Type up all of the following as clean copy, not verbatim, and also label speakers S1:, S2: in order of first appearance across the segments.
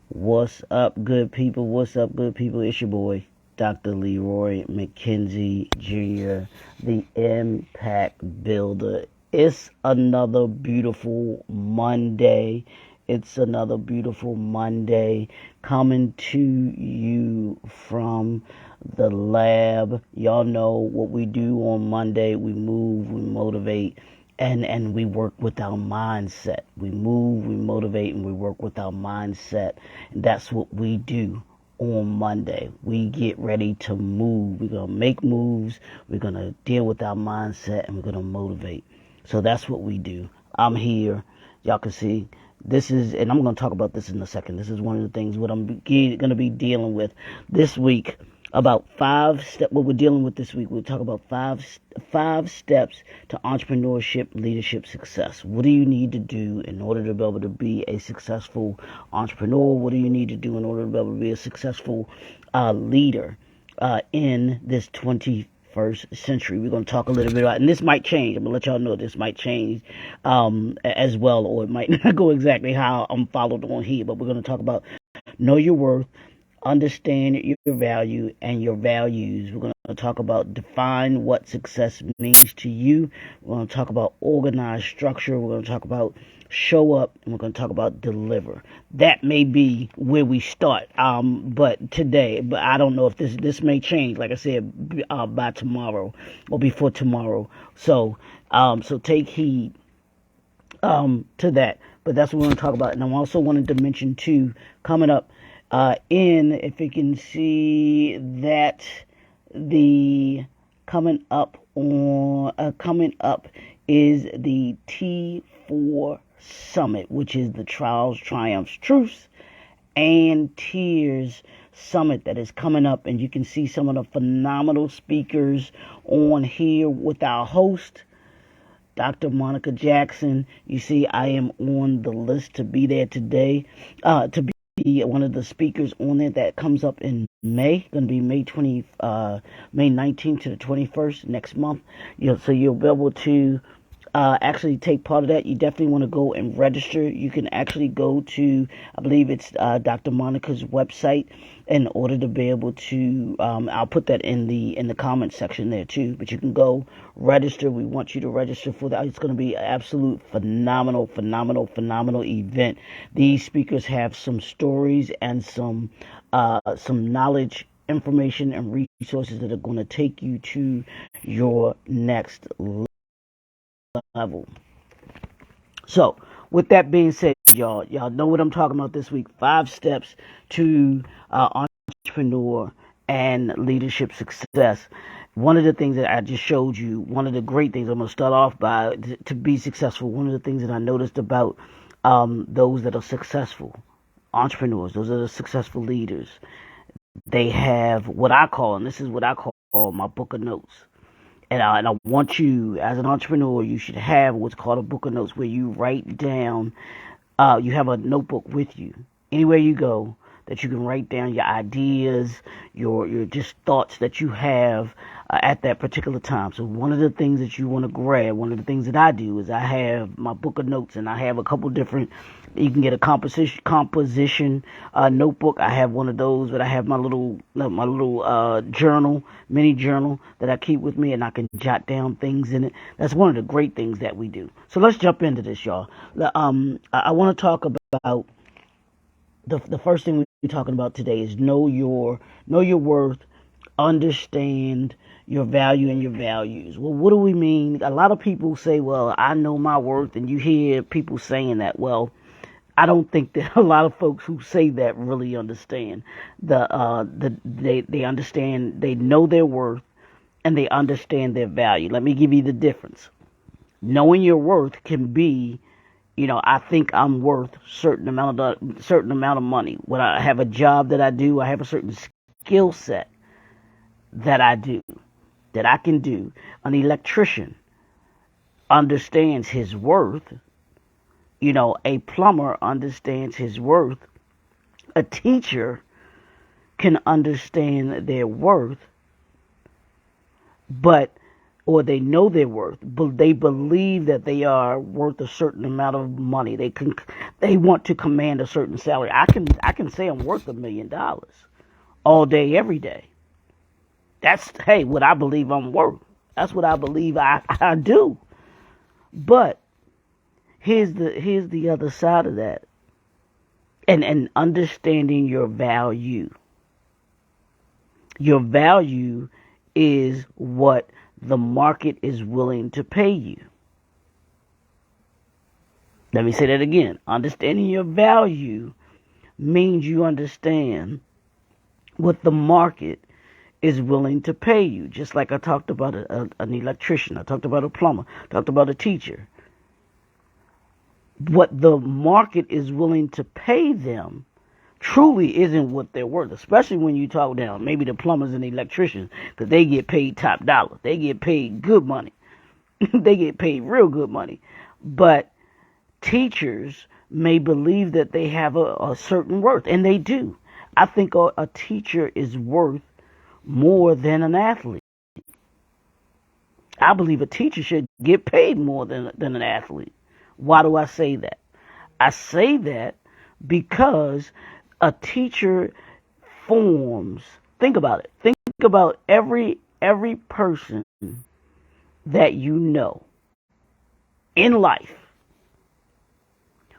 S1: What's up, good people? What's up, good people? It's your boy, Dr. Leroy McKenzie Jr., the Impact Builder. It's another beautiful Monday. It's another beautiful Monday coming to you from the lab. Y'all know what we do on Monday. We move, we motivate, and we work with our mindset. We move, we motivate, and we work with our mindset. And that's what we do on Monday. We get ready to move. We're going to make moves. We're going to deal with our mindset, and we're going to motivate. So that's what we do. I'm here. Y'all can see this is, and I'm going to talk about this in a second. This is one of the things what I'm going to be dealing with this week. About what we're dealing with this week. We'll talk about five steps to entrepreneurship leadership success. What do you need to do in order to be able to be a successful entrepreneur? What do you need to do in order to be able to be a successful leader in this 21st century? We're going to talk a little bit about, and this might change. I'm going to let y'all know this might change as well, or it might not go exactly how I'm followed on here, but we're going to talk about know your worth, understand your value and your values. We're going to talk about define what success means to you. We're going to talk about organized structure. We're going to talk about show up, and we're going to talk about deliver. That may be where we start. But I don't know if this may change. Like I said, by tomorrow or before tomorrow. So take heed to that. But that's what we're going to talk about. And I also wanted to mention too, coming up if you can see that the coming up is the T4 Summit, which is the Trials, Triumphs, Truths, and Tears Summit that is coming up. And you can see some of the phenomenal speakers on here with our host, Dr. Monica Jackson. You see, I am on the list to be there today, to be one of the speakers on it. That comes up in May. Going to be May 19th to the 21st next month. So you'll be able to actually take part of that. You definitely want to go and register. You can actually go to, I believe it's Dr. Monica's website, in order to be able to, I'll put that in the comment section there too, but you can go register. We want you to register for that. It's going to be an absolute phenomenal event. These speakers have some stories and some knowledge, information, and resources that are going to take you to your next level. So, with that being said, y'all know what I'm talking about this week. 5 steps to entrepreneur and leadership success. One of the things that I just showed you, one of the great things I'm going to start off by to be successful. One of the things that I noticed about those that are successful entrepreneurs, those that are successful leaders, they have what I call, and this is what I call my book of notes. And I want you, as an entrepreneur, you should have what's called a book of notes, where you write down, you have a notebook with you anywhere you go, that you can write down your ideas, your just thoughts that you have at that particular time. So one of the things that you want to grab, one of the things that I do is I have my book of notes, and I have a couple different. You can get a composition notebook. I have one of those, but I have my little journal, mini journal that I keep with me, and I can jot down things in it. That's one of the great things that we do. So let's jump into this, y'all. I want to talk about the first thing we're talking about today is know your worth, understand your value and your values. Well, what do we mean? A lot of people say, well, I know my worth, and you hear people saying that. Well, I don't think that a lot of folks who say that really understand they understand, they know their worth, and they understand their value. Let me give you the difference. Knowing your worth can be, I think I'm worth certain amount of money. When I have a job that I do, I have a certain skill set that I do, that I can do. An electrician understands his worth. A plumber understands his worth. A teacher can understand their worth. But or they know their worth, but they believe that they are worth a certain amount of money. They want to command a certain salary. I can say I'm worth $1 million all day, every day. That's, hey, what I believe I'm worth. That's what I believe I do. But here's the other side of that. And understanding your value. Your value is what the market is willing to pay you. Let me say that again. Understanding your value means you understand what the market is willing to pay you. Just like I talked about an electrician, I talked about a plumber, I talked about a teacher. What the market is willing to pay them truly isn't what they're worth, especially when you talk down maybe the plumbers and the electricians, because they get paid top dollar. They get paid good money. They get paid real good money. But teachers may believe that they have a certain worth, and they do. I think a teacher is worth more than an athlete. I believe a teacher should get paid more than an athlete. Why do I say that? I say that because a teacher forms. Think about it. Think about every person that you know in life.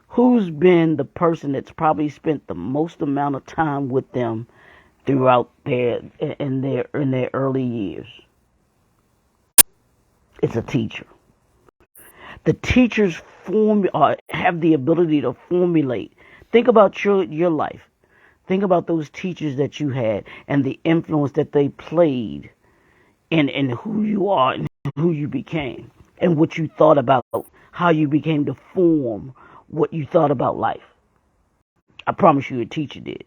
S1: Who's been the person that's probably spent the most amount of time with them throughout in their early years? It's a teacher. The teachers have the ability to formulate. Think about your life. Think about those teachers that you had and the influence that they played in who you are and who you became and what you thought about, how you became to form what you thought about life. I promise you a teacher did.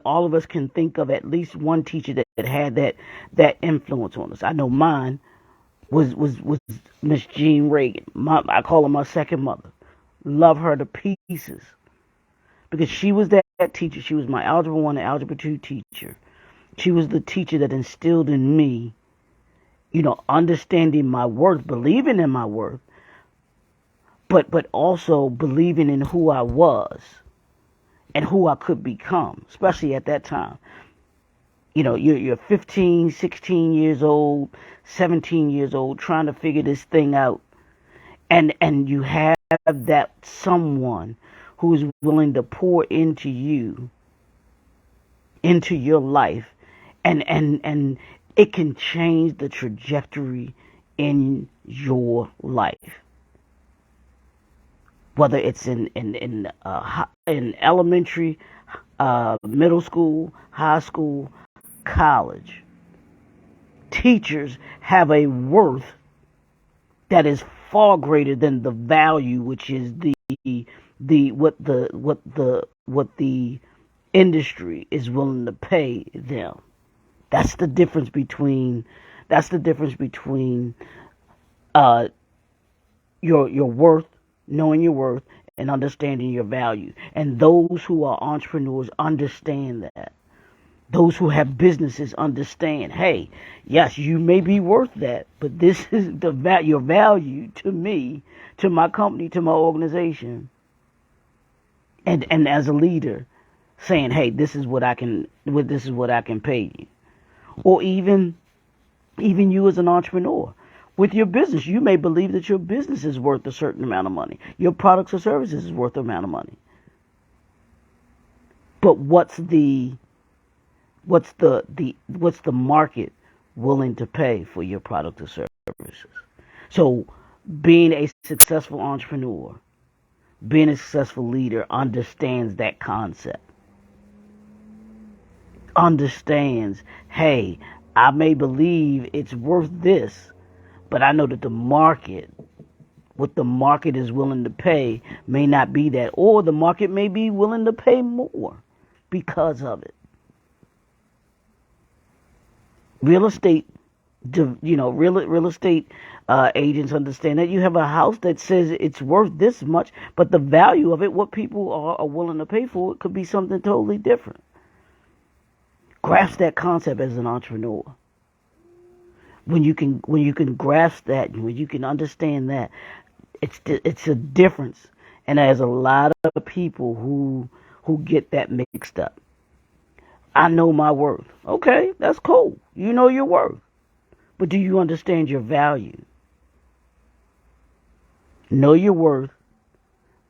S1: All of us can think of at least one teacher that had that influence on us. I know mine was Miss Jean Reagan. I call her my second mother. Love her to pieces. Because she was that teacher. She was my Algebra 1 and Algebra 2 teacher. She was the teacher that instilled in me, understanding my worth, believing in my worth, but also believing in who I was and who I could become, especially at that time. You're 15, 16 years old, 17 years old, trying to figure this thing out. And you have that someone who is willing to pour into you, into your life, and it can change the trajectory in your life. Whether it's in elementary, middle school, high school, college, teachers have a worth that is far greater than the value, which is what the industry is willing to pay them. That's the difference between your worth, knowing your worth, and understanding your value. And those who are entrepreneurs understand that. Those who have businesses understand, hey, yes, you may be worth that, but this is your value to me, to my company, to my organization. And as a leader, saying, hey, this is what I can pay you. Or even you as an entrepreneur. With your business, you may believe that your business is worth a certain amount of money. Your products or services is worth an amount of money. But what's the market willing to pay for your product or services? So being a successful entrepreneur, being a successful leader understands that concept. Understands, hey, I may believe it's worth this, but I know that what the market is willing to pay may not be that, or the market may be willing to pay more because of it. Real estate, real estate agents understand that you have a house that says it's worth this much, but the value of it, what people are willing to pay for it, could be something totally different. Grasp that concept as an entrepreneur. when you can grasp that, when you can understand that, it's a difference. And there's a lot of people who get that mixed up. I know my worth. Okay, that's cool. You know your worth. But do you understand your value? Know your worth,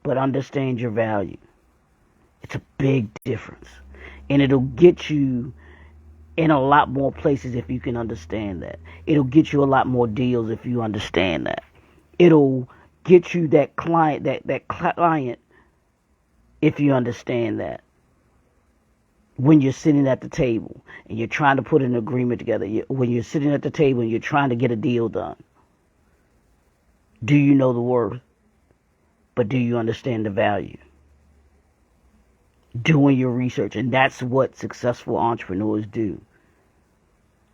S1: but understand your value. It's a big difference. And it'll get you in a lot more places if you can understand that. It'll get you a lot more deals if you understand that. It'll get you that client, that client, if you understand that. When you're sitting at the table and you're trying to put an agreement together, when you're sitting at the table and you're trying to get a deal done, do you know the worth? But do you understand the value? Doing your research. And that's what successful entrepreneurs do.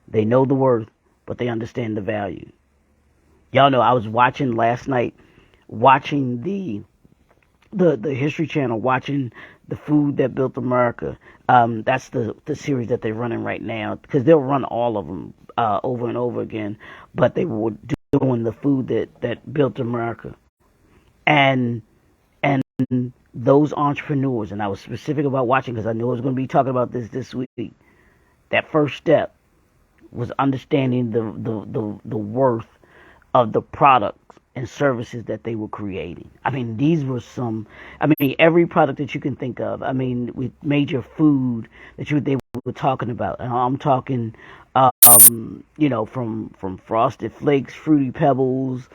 S1: They know the worth, but they understand the value. Y'all know I was watching last night, watching the History Channel, watching The Food That Built America. That's the series that they're running right now, because they'll run all of them over and over again. But they were doing The Food that Built America, and those entrepreneurs. And I was specific about watching because I knew I was going to be talking about this week. That first step was understanding the worth of the products and services that they were creating. I mean, these were every product that you can think of. I mean, with major food that they were talking about. And I'm talking, from Frosted Flakes, Fruity Pebbles,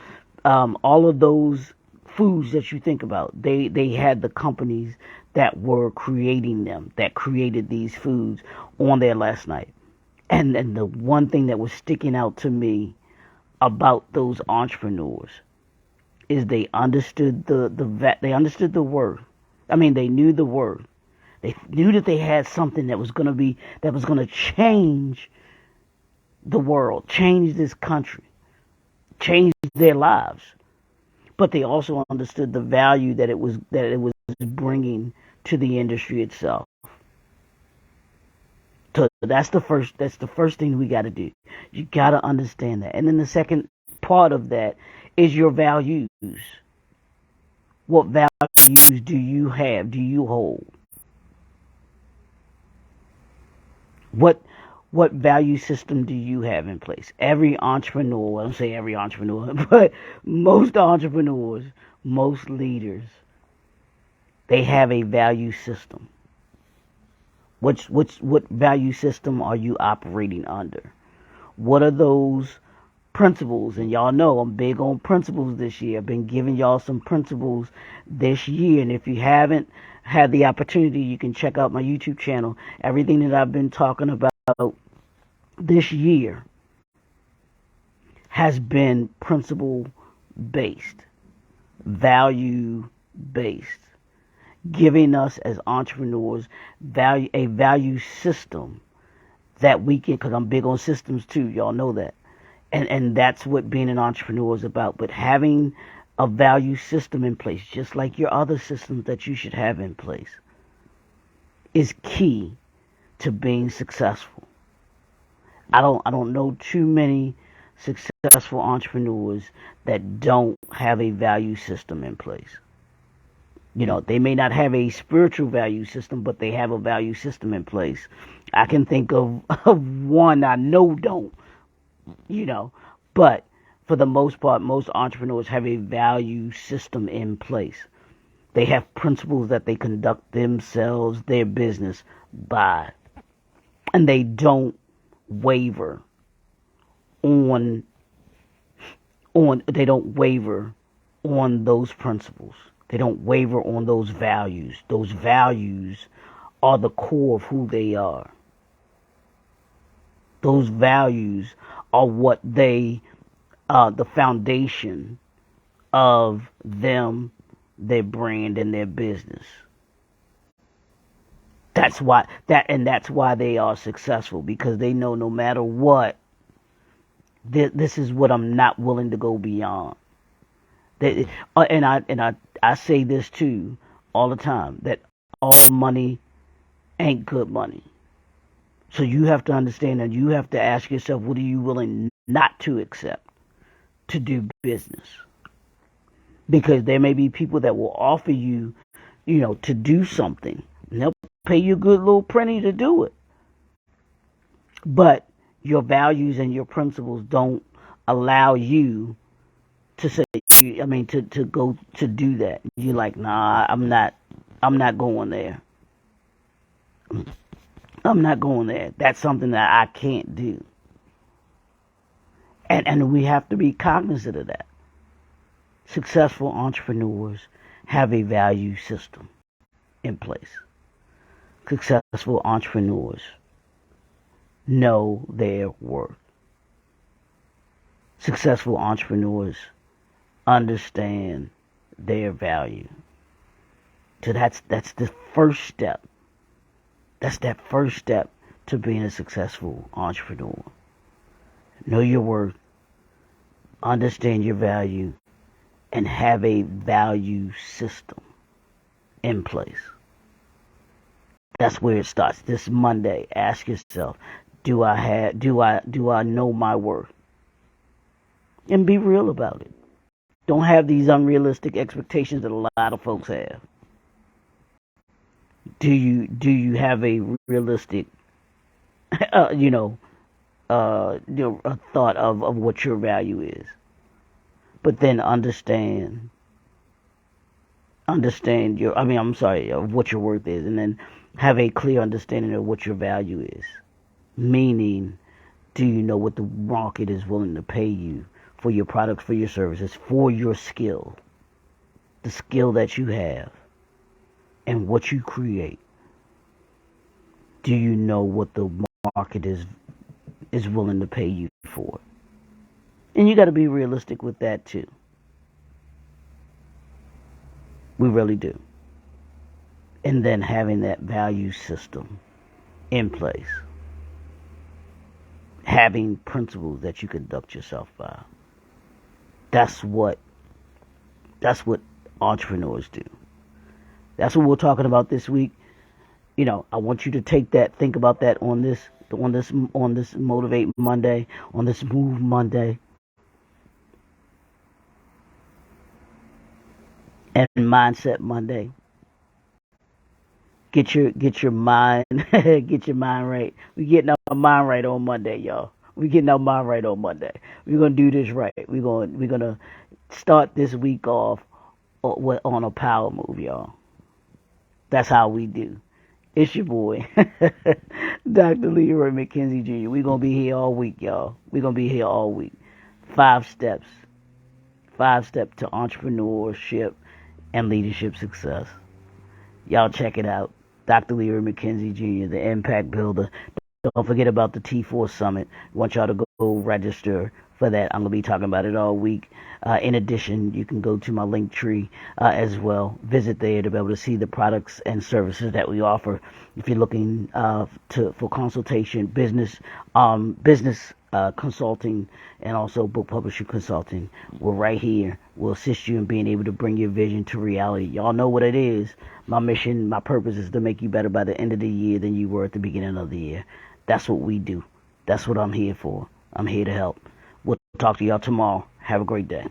S1: all of those foods that you think about. They had the companies that were creating them, that created these foods on there last night. And the one thing that was sticking out to me about those entrepreneurs is they understood they understood the worth. I mean, they knew the worth. They knew that they had something that was going to change the world, change this country, change their lives. But they also understood the value that it was bringing to the industry itself. So that's the first thing we got to do. You got to understand that. And then the second part of that is your values. What values do you have? Do you hold? What value system do you have in place? Every entrepreneur, I don't say every entrepreneur, but most entrepreneurs, most leaders, they have a value system. What value system are you operating under? What are those principles? And y'all know I'm big on principles this year. I've been giving y'all some principles this year. And if you haven't had the opportunity, you can check out my YouTube channel. Everything that I've been talking about this year has been principle based, value based, giving us as entrepreneurs a value system that we can, because I'm big on systems too, y'all know that. And that's what being an entrepreneur is about. But having a value system in place, just like your other systems that you should have in place, is key to being successful. I don't know too many successful entrepreneurs that don't have a value system in place. You know, they may not have a spiritual value system, but they have a value system in place. I can think of one I know don't, but for the most part, most entrepreneurs have a value system in place. They have principles that they conduct themselves, their business by, and they don't waver on those principles. They don't waver on those values. Those values are the core of who they are. Those values are what the foundation of them, their brand, and their business. That's why they are successful, because they know no matter what, this is what I'm not willing to go beyond. I say this too all the time, that all money ain't good money. So you have to understand that you have to ask yourself, what are you willing not to accept to do business. Because there may be people that will offer you, to do something. And they'll pay you a good little penny to do it. But your values and your principles don't allow you to say, to go to do that. You're like, nah, I'm not going there. I'm not going there. That's something that I can't do. And we have to be cognizant of that. Successful entrepreneurs have a value system in place. Successful entrepreneurs know their worth. Successful entrepreneurs understand their value. So that's the first step. That's that first step to being a successful entrepreneur. Know your worth, understand your value, and have a value system in place. That's where it starts. This Monday, ask yourself, do I know my worth? And be real about it. Don't have these unrealistic expectations that a lot of folks have. Do you have a realistic a thought of what your value is? But then understand of what your worth is, and then have a clear understanding of what your value is. Meaning, do you know what the market is willing to pay you for your products, for your services, for your skill, the skill that you have, and what you create? Do you know what the market is willing to pay you for? And you got to be realistic with that too. We really do. And then having that value system in place. Having principles that you conduct yourself by. That's what entrepreneurs do. That's what we're talking about this week. I want you to take that, think about that on this Motivate Monday, on this Move Monday. And Mindset Monday. Get your mind right. We're getting our mind right on Monday, y'all. We're getting our mind right on Monday. We're gonna do this right. We're gonna start this week off on a power move, y'all. That's how we do. It's your boy, Dr. Leroy McKenzie Jr. We're gonna be here all week, y'all. We're gonna be here all week. 5 steps to entrepreneurship and leadership success. Y'all check it out. Dr. Leroy McKenzie Jr., the Impact Builder. Don't forget about the T4 Summit. I want y'all to go register for that. I'm going to be talking about it all week. In addition, you can go to my link tree as well. Visit there to be able to see the products and services that we offer. If you're looking for consultation, business consulting, and also book publishing consulting, we're right here. We'll assist you in being able to bring your vision to reality. Y'all know what it is. My mission, my purpose is to make you better by the end of the year than you were at the beginning of the year. That's what we do. That's what I'm here for. I'm here to help. We'll talk to y'all tomorrow. Have a great day.